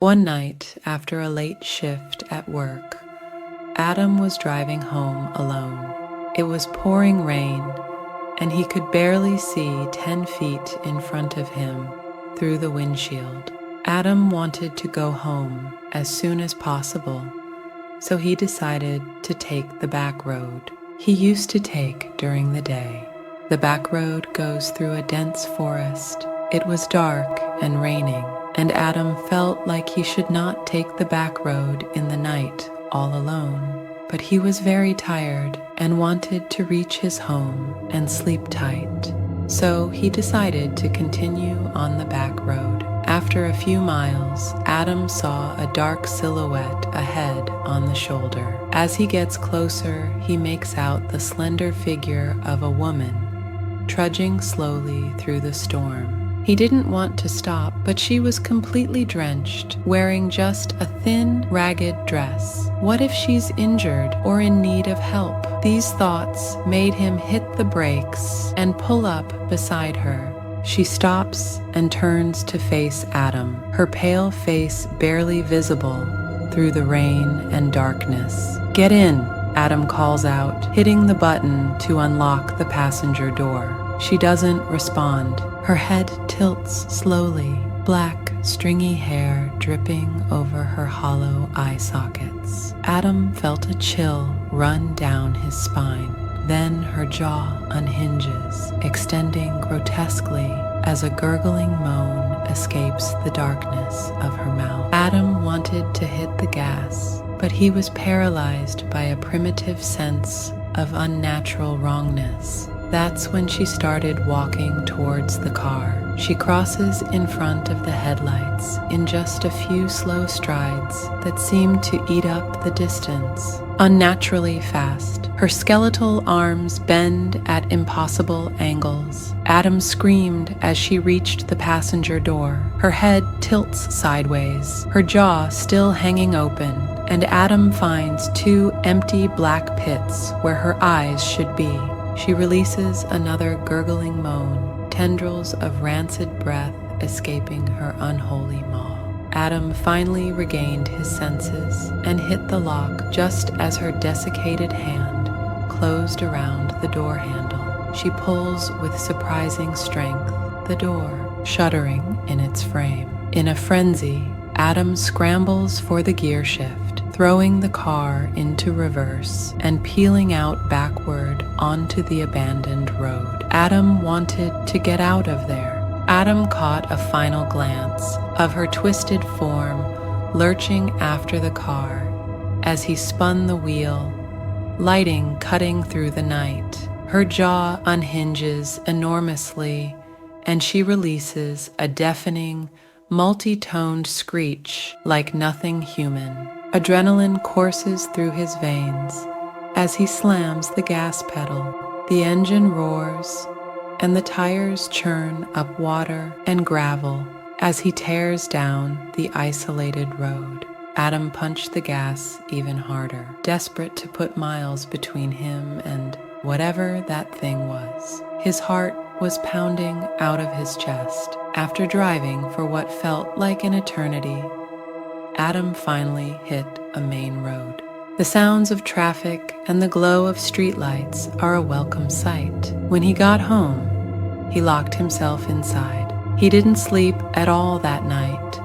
One night, after a late shift at work, Adam was driving home alone. It was pouring rain, and he could barely see 10 feet in front of him through the windshield. Adam wanted to go home as soon as possible, so he decided to take the back road he used to take during the day. The back road goes through a dense forest. It was dark and raining, and Adam felt like he should not take the back road in the night all alone. But he was very tired and wanted to reach his home and sleep tight. So he decided to continue on the back road. After a few miles, Adam saw a dark silhouette ahead on the shoulder. As he gets closer, he makes out the slender figure of a woman, trudging slowly through the storm. He didn't want to stop, but she was completely drenched, wearing just a thin, ragged dress. What if she's injured or in need of help? These thoughts made him hit the brakes and pull up beside her. She stops and turns to face Adam, her pale face barely visible through the rain and darkness. "Get in," Adam calls out, hitting the button to unlock the passenger door. She doesn't respond. Her head tilts slowly, black, stringy hair dripping over her hollow eye sockets. Adam felt a chill run down his spine. Then her jaw unhinges, extending grotesquely as a gurgling moan escapes the darkness of her mouth. Adam wanted to hit the gas, but he was paralyzed by a primitive sense of unnatural wrongness. That's when she started walking towards the car. She crosses in front of the headlights in just a few slow strides that seem to eat up the distance. Unnaturally fast, her skeletal arms bend at impossible angles. Adam screamed as she reached the passenger door. Her head tilts sideways, her jaw still hanging open, and Adam finds 2 empty black pits where her eyes should be. She releases another gurgling moan, tendrils of rancid breath escaping her unholy maw. Adam finally regained his senses and hit the lock just as her desiccated hand closed around the door handle. She pulls with surprising strength, the door shuddering in its frame. In a frenzy, Adam scrambles for the gear shift, throwing the car into reverse and peeling out backward onto the abandoned road. Adam wanted to get out of there. Adam caught a final glance of her twisted form lurching after the car as he spun the wheel, lighting cutting through the night. Her jaw unhinges enormously, and she releases a deafening, multi-toned screech like nothing human. Adrenaline courses through his veins as he slams the gas pedal. The engine roars, and the tires churn up water and gravel as he tears down the isolated road. Adam punched the gas even harder, desperate to put miles between him and whatever that thing was. His heart was pounding out of his chest. After driving for what felt like an eternity, Adam finally hit a main road. The sounds of traffic and the glow of streetlights are a welcome sight. When he got home, he locked himself inside. He didn't sleep at all that night,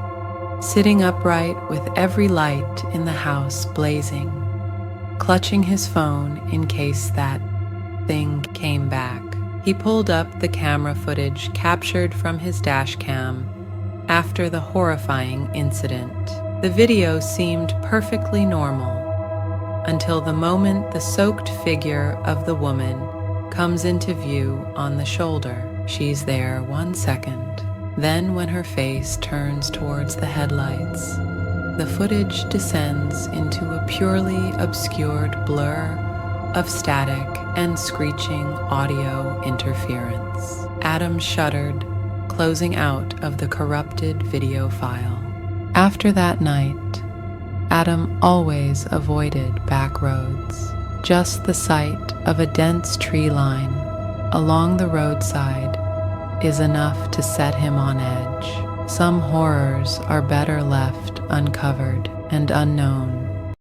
sitting upright with every light in the house blazing, clutching his phone in case that thing came back. He pulled up the camera footage captured from his dash cam after the horrifying incident. The video seemed perfectly normal until the moment the soaked figure of the woman comes into view on the shoulder. She's there 1 second. Then when her face turns towards the headlights, the footage descends into a purely obscured blur of static and screeching audio interference. Adam shuddered, closing out of the corrupted video file. After that night, Adam always avoided back roads. Just the sight of a dense tree line along the roadside is enough to set him on edge. Some horrors are better left uncovered and unknown.